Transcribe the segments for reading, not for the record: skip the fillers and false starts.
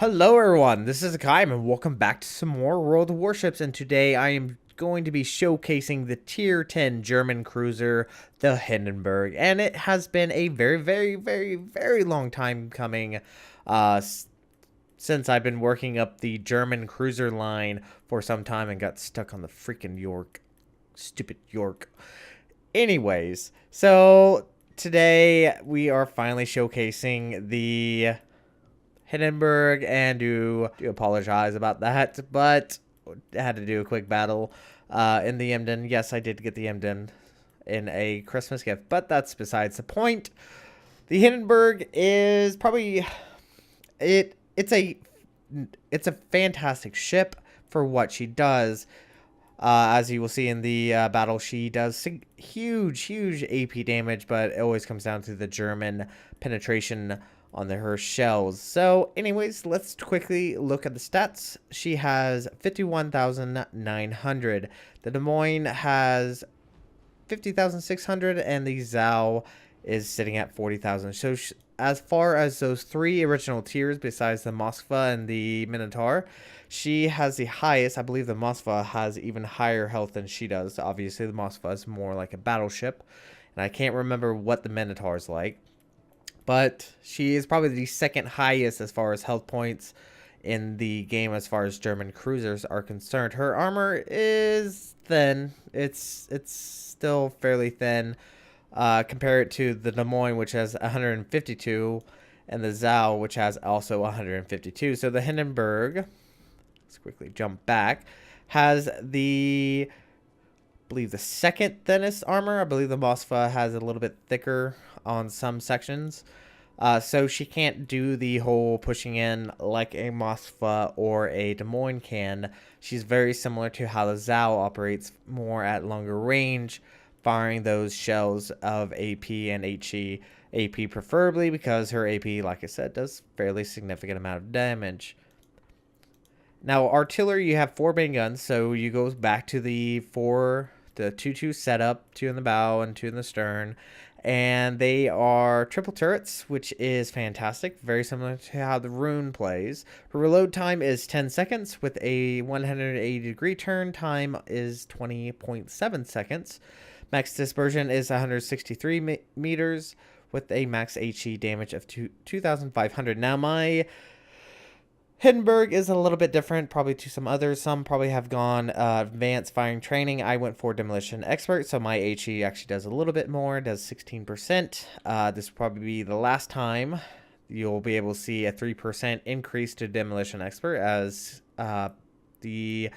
Hello everyone, this is Hakaym and welcome back to some more World of Warships, and today I am going to be showcasing the tier 10 German cruiser, the Hindenburg, and it has been a very long time coming uh, since I've been working up the German cruiser line for some time and got stuck on the freaking York. Stupid York. Anyways, so today we are finally showcasing the Hindenburg, and do apologize about that, but I had to do a quick battle in the Emden. Yes, I did get the Emden in a Christmas gift, but that's besides the point. The Hindenburg is probably it's a fantastic ship for what she does. As you will see in the battle, she does huge AP damage, but it always comes down to the German penetration on her shells. So anyways, let's quickly look at the stats. She has 51,900. The Des Moines has 50,600, and the Zhao is sitting at 40,000. So as far as those three original tiers, besides the Moskva and the Minotaur, she has the highest. I believe the Moskva has even higher health than she does. Obviously, the Moskva is more like a battleship, and I can't remember what the Minotaur is like. But she is probably the second highest as far as health points in the game as far as German cruisers are concerned. Her armor is thin. It's still fairly thin. Compare it to the Des Moines, which has 152, and the Zhao, which has also 152. So the Hindenburg, let's quickly jump back, has I believe the second thinnest armor. I believe the Moskva has a little bit thicker on some sections. So she can't do the whole pushing in like a Moskva or a Des Moines can. She's very similar to how the Zhao operates, more at longer range, firing those shells of AP and HE. AP preferably, because her AP, like I said, does fairly significant amount of damage. Now, artillery, you have 4 main guns, so you go back to the 2-2 setup, 2 in the bow and 2 in the stern, and they are triple turrets, which is fantastic, very similar to how the Rune plays. Her reload time is 10 seconds, with a 180-degree turn time is 20.7 seconds. Max dispersion is 163 meters, with a max HE damage of 2,500. Now, my Hindenburg is a little bit different, probably to some others. Some probably have gone advanced firing training. I went for demolition expert, so my HE actually does a little bit more, does 16%. This will probably be the last time you'll be able to see a 3% increase to demolition expert, as the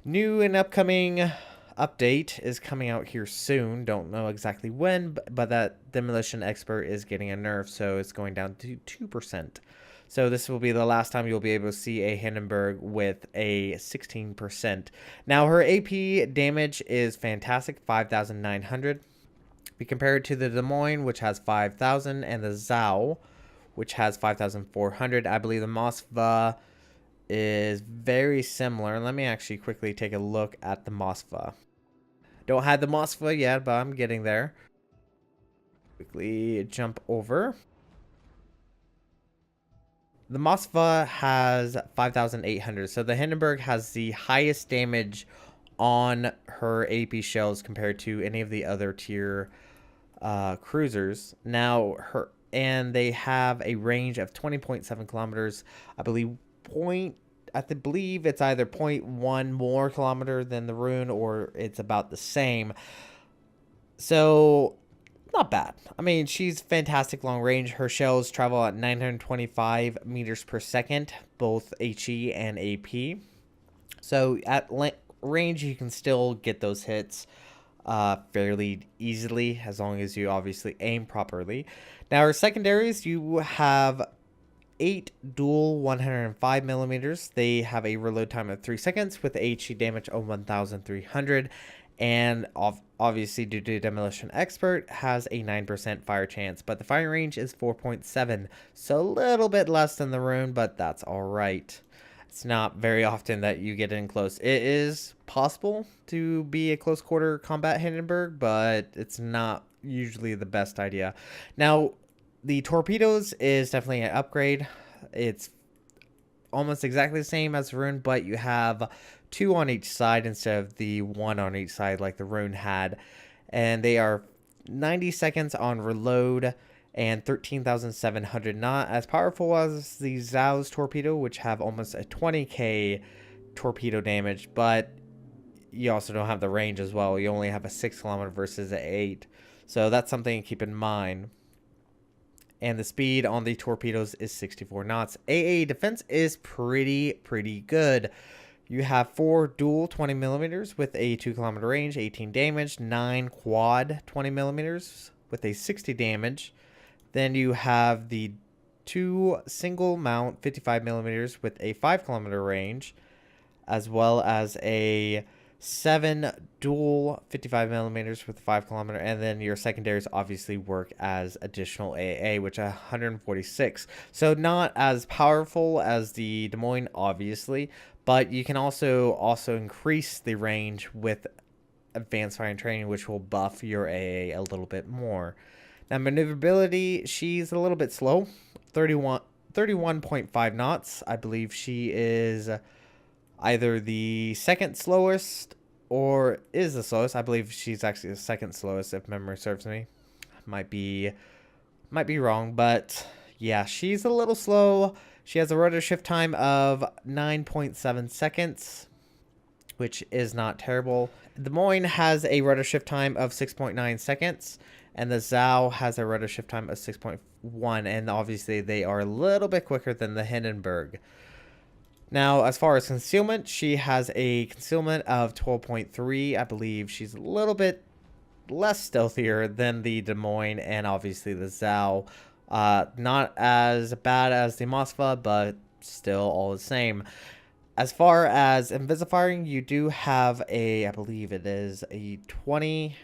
new and upcoming update is coming out here soon. Don't know exactly when, but that demolition expert is getting a nerf, so it's going down to 2%. So this will be the last time you'll be able to see a Hindenburg with a 16%. Now, her AP damage is fantastic, 5,900. We compare it to the Des Moines, which has 5,000, and the Zhao, which has 5,400. I believe the Moskva is very similar. Let me actually quickly take a look at the Moskva. Don't have the Moskva yet, but I'm getting there. Quickly jump over. The Moskva has 5,800, so the Hindenburg has the highest damage on her AP shells compared to any of the other tier cruisers. Now, they have a range of 20.7 kilometers. I believe it's either 0.1 more kilometer than the Rune, or it's about the same. So not bad. I mean, she's fantastic long range. Her shells travel at 925 meters per second, both HE and AP. So at range, you can still get those hits fairly easily, as long as you obviously aim properly. Now, her secondaries, you have 8 dual 105 millimeters. They have a reload time of 3 seconds with HE damage of 1,300. And obviously, due to demolition expert, has a 9% fire chance, but the firing range is 4.7, so a little bit less than the Rune, but that's all right. It's not very often that you get in close. It is possible to be a close quarter combat Hindenburg, but it's not usually the best idea. Now, the torpedoes is definitely an upgrade. It's almost exactly the same as the rune, but you have 2 on each side instead of the 1 on each side like the rune had. And they are 90 seconds on reload and 13,700. Not as powerful as the Zhao's torpedo, which have almost a 20k torpedo damage, but you also don't have the range as well. You only have a 6 kilometer versus an 8. So that's something to keep in mind. And the speed on the torpedoes is 64 knots. AA defense is pretty good. You have 4 dual 20 millimeters with a 2 kilometer range, 18 damage, 9 quad 20 millimeters with a 60 damage. Then you have the 2 single mount 55 millimeters with a 5 kilometer range, as well as a 7 dual 55 millimeters with 5 kilometer, and then your secondaries obviously work as additional AA, which are 146. So not as powerful as the Des Moines, obviously, but you can also increase the range with advanced firing training, which will buff your AA a little bit more. Now, maneuverability, she's a little bit slow, 31.5 knots. I believe she is either the second slowest or is the slowest. I believe she's actually the second slowest if memory serves me. Might be wrong, but yeah, she's a little slow. She has a rudder shift time of 9.7 seconds, which is not terrible. Des Moines has a rudder shift time of 6.9 seconds, and the Zhao has a rudder shift time of 6.1, and obviously they are a little bit quicker than the Hindenburg. Now, as far as concealment, she has a concealment of 12.3. I believe she's a little bit less stealthier than the Des Moines and obviously the Zhao. Not as bad as the Moskva, but still all the same. As far as invisifiring, you do have a, I believe it is a 20.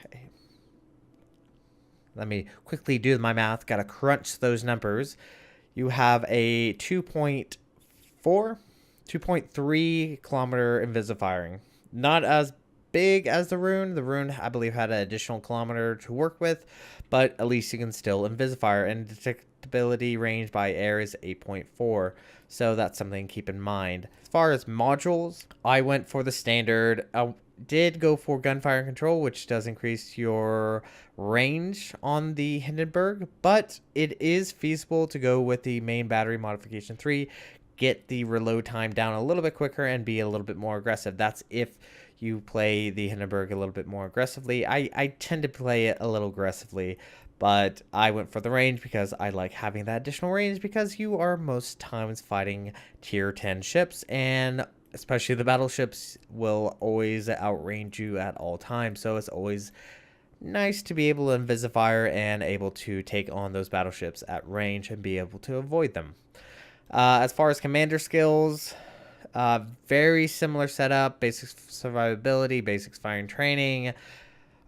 Let me quickly do my math. Got to crunch those numbers. You have a 2.3 kilometer invisifiring. Not as big as the rune. The rune, I believe, had an additional kilometer to work with, but at least you can still invisifire. And detectability range by air is 8.4. So that's something to keep in mind. As far as modules, I went for the standard. I did go for gunfire control, which does increase your range on the Hindenburg, but it is feasible to go with the main battery modification 3, get the reload time down a little bit quicker and be a little bit more aggressive. That's if you play the Hindenburg a little bit more aggressively. I tend to play it a little aggressively, but I went for the range because I like having that additional range, because you are most times fighting tier 10 ships, and especially the battleships will always outrange you at all times. So it's always nice to be able to invisifire and able to take on those battleships at range and be able to avoid them. As far as commander skills, very similar setup: basic survivability, basics firing training,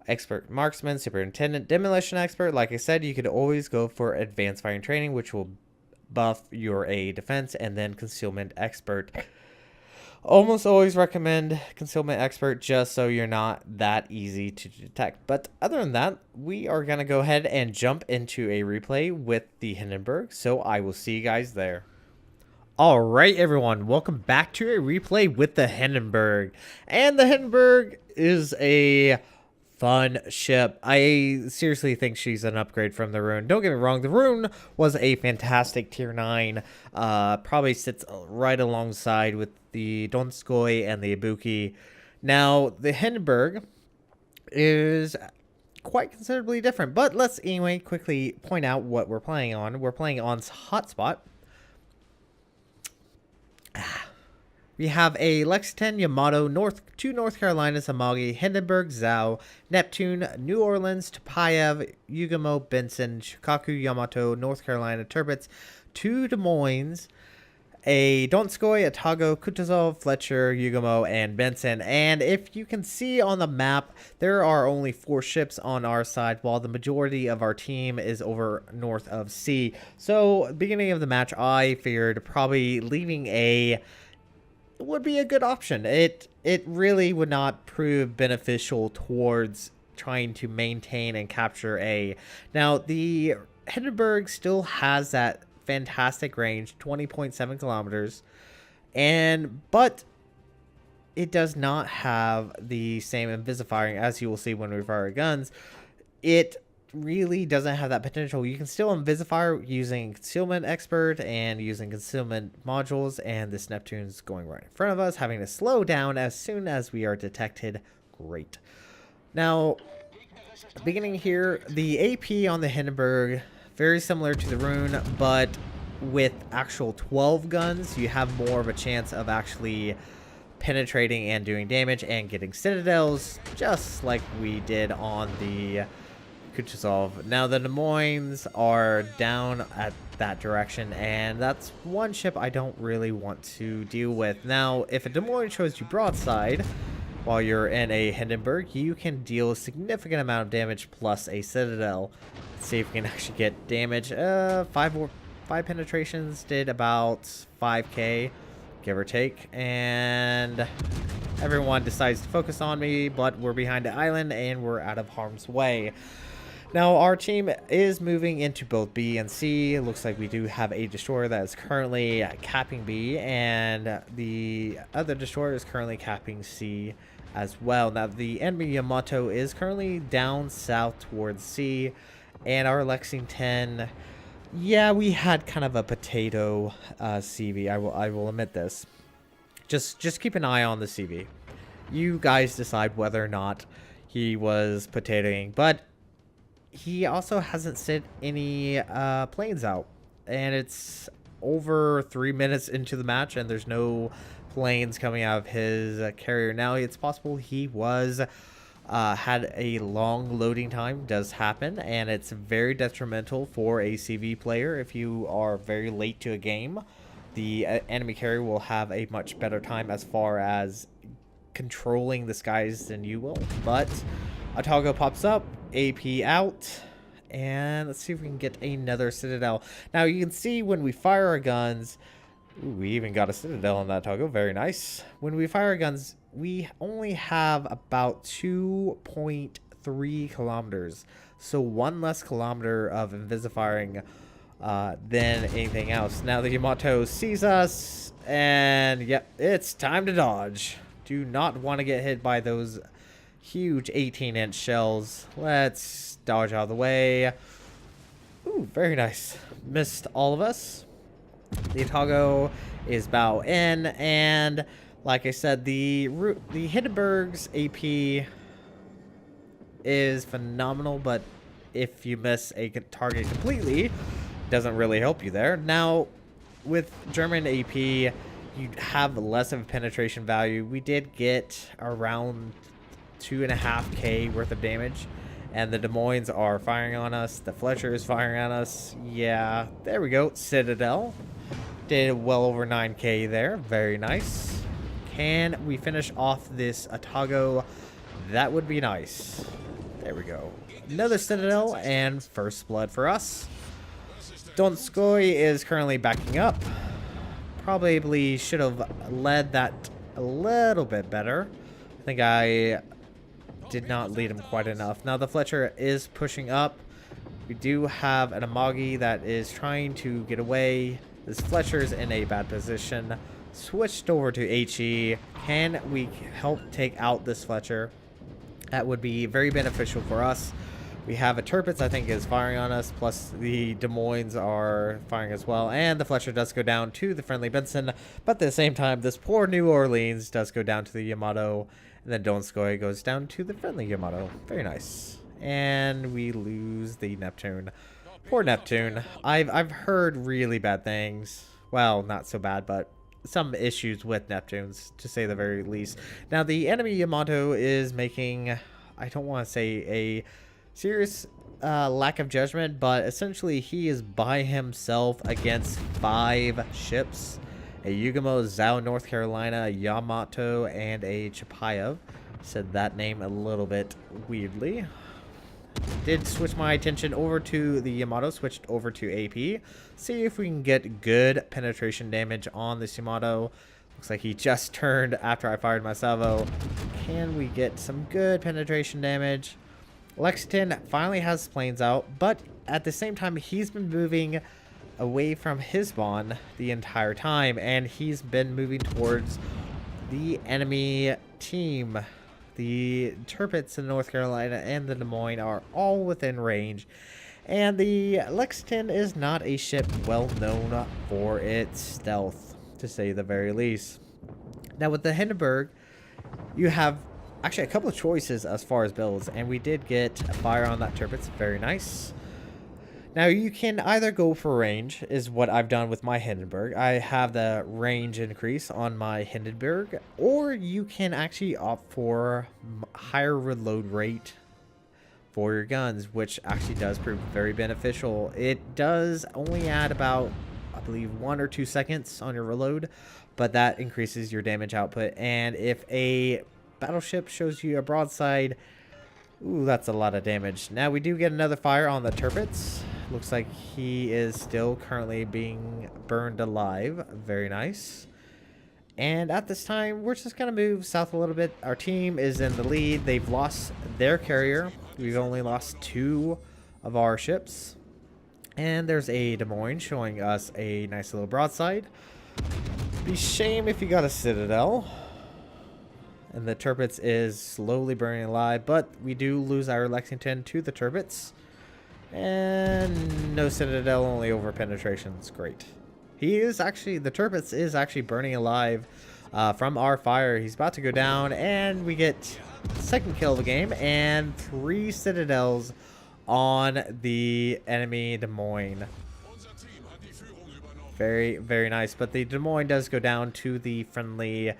expert marksman, superintendent, demolition expert. Like I said, you could always go for advanced firing training, which will buff your AA defense, and then concealment expert. Almost always recommend concealment expert just so you're not that easy to detect. But other than that, we are going to go ahead and jump into a replay with the Hindenburg. So I will see you guys there. All right, everyone, welcome back to a replay with the Hindenburg. And the Hindenburg is a fun ship. I seriously think she's an upgrade from the Rune. Don't get me wrong, the Rune was a fantastic tier 9. Probably sits right alongside with the Donskoy and the Ibuki. Now, the Hindenburg is quite considerably different, but let's anyway quickly point out what we're playing on. We're playing on Hotspot. We have a Lexington, Yamato, North Carolina, Samagi, Hindenburg, Zhao, Neptune, New Orleans, Tupolev, Yugamo, Benson, Shikaku, Yamato, North Carolina, Turbits, 2 Des Moines, a Donskoy, Atago, Kutuzov, Fletcher, Yugamo, and Benson. And if you can see on the map, there are only 4 ships on our side, while the majority of our team is over north of sea. So, beginning of the match, I figured probably leaving A would be a good option. It really would not prove beneficial towards trying to maintain and capture A. Now, the Hindenburg still has that fantastic range, 20.7 kilometers. But it does not have the same invisifiring, as you will see when we fire guns. It really doesn't have that potential. You can still invisifire using concealment expert and using concealment modules, and this Neptune's going right in front of us, having to slow down as soon as we are detected. Great. Now, beginning here, the AP on the Hindenburg, very similar to the Rune, but with actual 12 guns, you have more of a chance of actually penetrating and doing damage and getting citadels, just like we did on the Kuchesov. Now the Des Moines are down at that direction, and that's one ship I don't really want to deal with. Now, if a Des Moines shows you broadside while you're in a Hindenburg, you can deal a significant amount of damage plus a citadel. Let's see if we can actually get damage. Five penetrations did about 5k, give or take, and everyone decides to focus on me, but we're behind the island and we're out of harm's way. Now, our team is moving into both B and C. It looks like we do have a destroyer that is currently capping B, and the other destroyer is currently capping C as well. Now, the enemy Yamato is currently down south towards C, and our Lexington, yeah, we had kind of a potato CV. I will admit this. Just keep an eye on the CV. You guys decide whether or not he was potatoing, but he also hasn't sent any planes out, and it's over 3 minutes into the match and there's no planes coming out of his carrier. Now, it's possible he was had a long loading time. Does happen, and it's very detrimental for a CV player. If you are very late to a game, the enemy carrier will have a much better time as far as controlling the skies than you will. But Otago pops up, AP out, and let's see if we can get another citadel. Now, you can see when we fire our guns, ooh, we even got a citadel on that Otago, very nice. When we fire our guns, we only have about 2.3 kilometers, so one less kilometer of invisifiring than anything else. Now the Yamato sees us, and yep, it's time to dodge. Do not want to get hit by those huge 18-inch shells. Let's dodge out of the way. Ooh, very nice. Missed all of us. The Otago is bow in, and like I said, the Hindenburg's AP is phenomenal, but if you miss a target completely, doesn't really help you there. Now, with German AP, you have less of a penetration value. We did get around 2.5k worth of damage, and the Des Moines are firing on us. The Fletcher is firing on us. Yeah, there we go. Citadel did well over 9k there. Very nice. Can we finish off this Otago? That would be nice. There we go. Another Citadel and first blood for us. Donskoy is currently backing up. Probably should have led that a little bit better. I think I did not lead him quite enough. Now the Fletcher is pushing up. We do have an Amagi that is trying to get away. This Fletcher's in a bad position. Switched over to HE. Can we help take out this Fletcher? That would be very beneficial for us. We have a Tirpitz, I think, is firing on us, plus the Des Moines are firing as well, and the Fletcher does go down to the friendly Benson, but at the same time, this poor New Orleans does go down to the Yamato, and then Donskoy goes down to the friendly Yamato. Very nice. And we lose the Neptune. Poor Neptune. I've heard really bad things. Well, not so bad, but some issues with Neptunes, to say the very least. Now, the enemy Yamato is making, I don't want to say a serious lack of judgment, but essentially he is by himself against 5 ships. A Yugamo, Zhao, North Carolina, a Yamato, and a Chapayev. Said that name a little bit weirdly. Did switch my attention over to the Yamato, switched over to AP. See if we can get good penetration damage on this Yamato. Looks like he just turned after I fired my salvo. Can we get some good penetration damage? Lexington finally has planes out, but at the same time, he's been moving away from his spawn the entire time, and he's been moving towards the enemy team. The Tirpitz in North Carolina and the Des Moines are all within range, and the Lexington is not a ship well known for its stealth, to say the very least. Now with the Hindenburg, you have actually a couple of choices as far as builds, and we did get a fire on that Tirpitz. Very nice. Now you can either go for range, is what I've done with my Hindenburg. I have the range increase on my Hindenburg, or you can actually opt for higher reload rate for your guns, which actually does prove very beneficial. It does only add about, I believe, 1 or 2 seconds on your reload, but that increases your damage output. And if a battleship shows you a broadside, ooh, that's a lot of damage. Now we do get another fire on the Tirpitz. Looks like he is still currently being burned alive. Very nice. And at this time, we're just going to move south a little bit. Our team is in the lead. They've lost their carrier. We've only lost 2 of our ships. And there's a Des Moines showing us a nice little broadside. Be shame if you got a Citadel. And the Tirpitz is slowly burning alive, but we do lose our Lexington to the Tirpitz. And no Citadel, only over penetrations. Great. The Tirpitz is actually burning alive from our fire. He's about to go down, and we get second kill of the game, and 3 Citadels on the enemy Des Moines. Very, very nice. But the Des Moines does go down to the friendly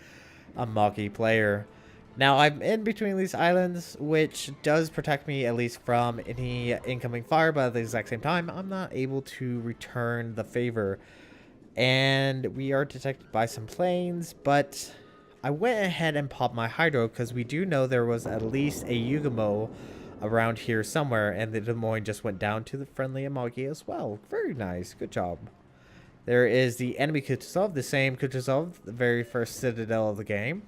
Amagi player. Now, I'm in between these islands, which does protect me at least from any incoming fire, but at the exact same time, I'm not able to return the favor. And we are detected by some planes, but I went ahead and popped my hydro because we do know there was at least a Yugamo around here somewhere, and the Des Moines just went down to the friendly Amagi as well. Very nice. Good job. There is the enemy Kutuzov, the same Kutuzov, the very first Citadel of the game.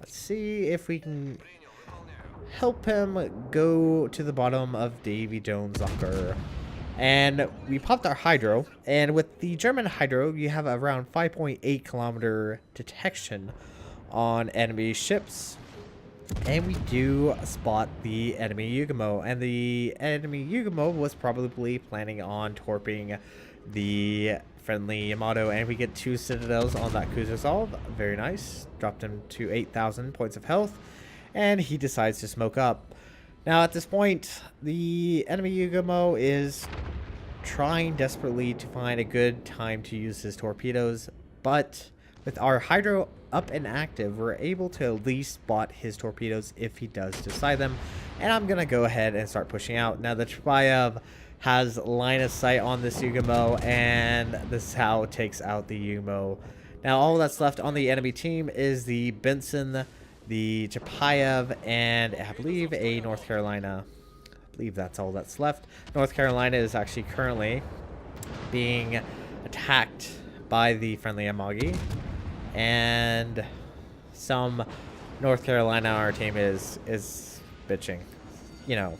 Let's see if we can help him go to the bottom of Davy Jones' locker. And we popped our hydro, and with the German hydro, you have around 5.8 kilometer detection on enemy ships. And we do spot the enemy Yugamo, and the enemy Yugamo was probably planning on torping the friendly Yamato, and we get 2 Citadels on that Kutuzov. Very nice. Dropped him to 8,000 points of health, and he decides to smoke up. Now at this point, the enemy Yugamo is trying desperately to find a good time to use his torpedoes, but with our hydro up and active, we're able to at least spot his torpedoes if he does decide them, and I'm gonna go ahead and start pushing out. Now the Chepaev has line of sight on this Yugamo, and the Sao takes out the Yugamo. Now all that's left on the enemy team is the Benson, the Chepaev, and I believe a North Carolina. I believe that's all that's left. North Carolina is actually currently being attacked by the friendly Amagi, and some North Carolina on our team is bitching. You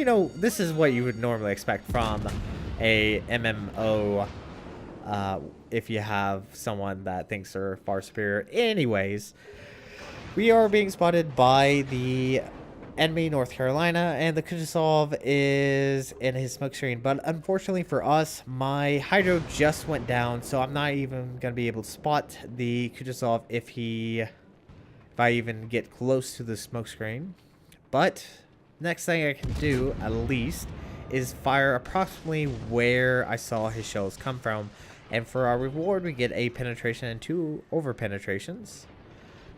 know, this is what you would normally expect from a MMO if you have someone that thinks they're far superior. Anyways, we are being spotted by the enemy North Carolina, and the Kutuzov is in his smoke screen. But unfortunately for us, my hydro just went down, so I'm not even going to be able to spot the Kutuzov if I even get close to the smoke screen. But next thing I can do, at least, is fire approximately where I saw his shells come from. And for our reward, we get a penetration and 2 over penetrations.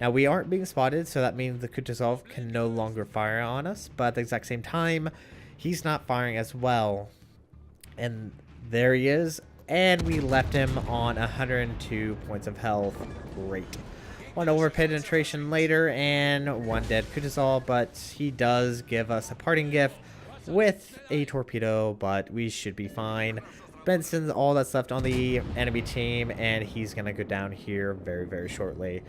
Now, we aren't being spotted, so that means the Kutuzov can no longer fire on us. But at the exact same time, he's not firing as well. And there he is. And we left him on 102 points of health. Great. 1 over penetration later, and 1 dead Kutuzov, but he does give us a parting gift with a torpedo, but we should be fine. Benson's all that's left on the enemy team, and he's going to go down here very, very shortly.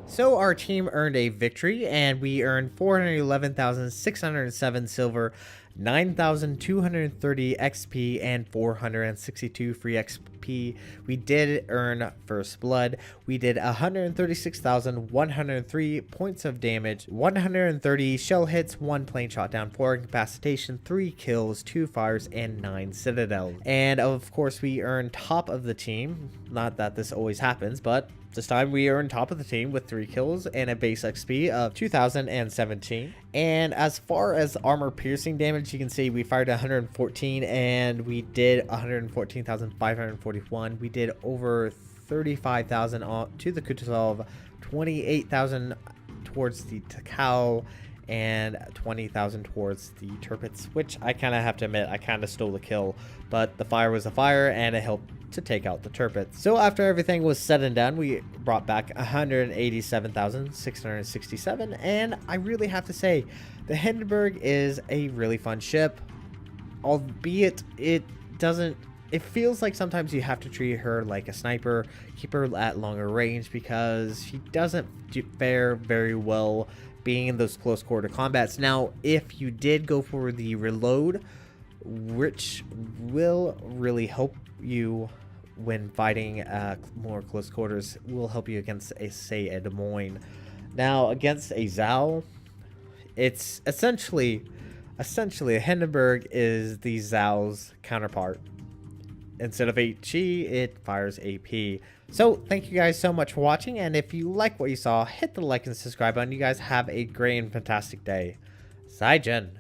So our team earned a victory, and we earned 411,607 silver, 9,230 XP, and 462 free XP. We did earn First Blood. We did 136,103 points of damage, 130 shell hits, 1 plane shot down, 4 incapacitation, 3 kills, 2 fires, and 9 citadels. And of course, we earned top of the team. Not that this always happens, but this time we earned top of the team with 3 kills and a base XP of 2,017. And as far as armor piercing damage, you can see we fired 114 and we did 114,541. We did over 35,000 to the Kutuzov, 28,000 towards the Hakaym, and 20,000 towards the Tirpitz, which I kind of have to admit, I kind of stole the kill, but the fire was a fire and it helped to take out the Tirpitz. So after everything was said and done, we brought back 187,667, and I really have to say, the Hindenburg is a really fun ship, albeit it feels like sometimes you have to treat her like a sniper, keep her at longer range, because she doesn't fare very well being in those close quarter combats. Now, if you did go for the reload, which will really help you when fighting more close quarters, will help you against say a Des Moines. Now, against a Zhao, it's essentially a Hindenburg is the Zhao's counterpart. Instead of HE, it fires AP. So thank you guys so much for watching, and if you like what you saw, hit the like and subscribe button. You guys have a great and fantastic day. Zaijian.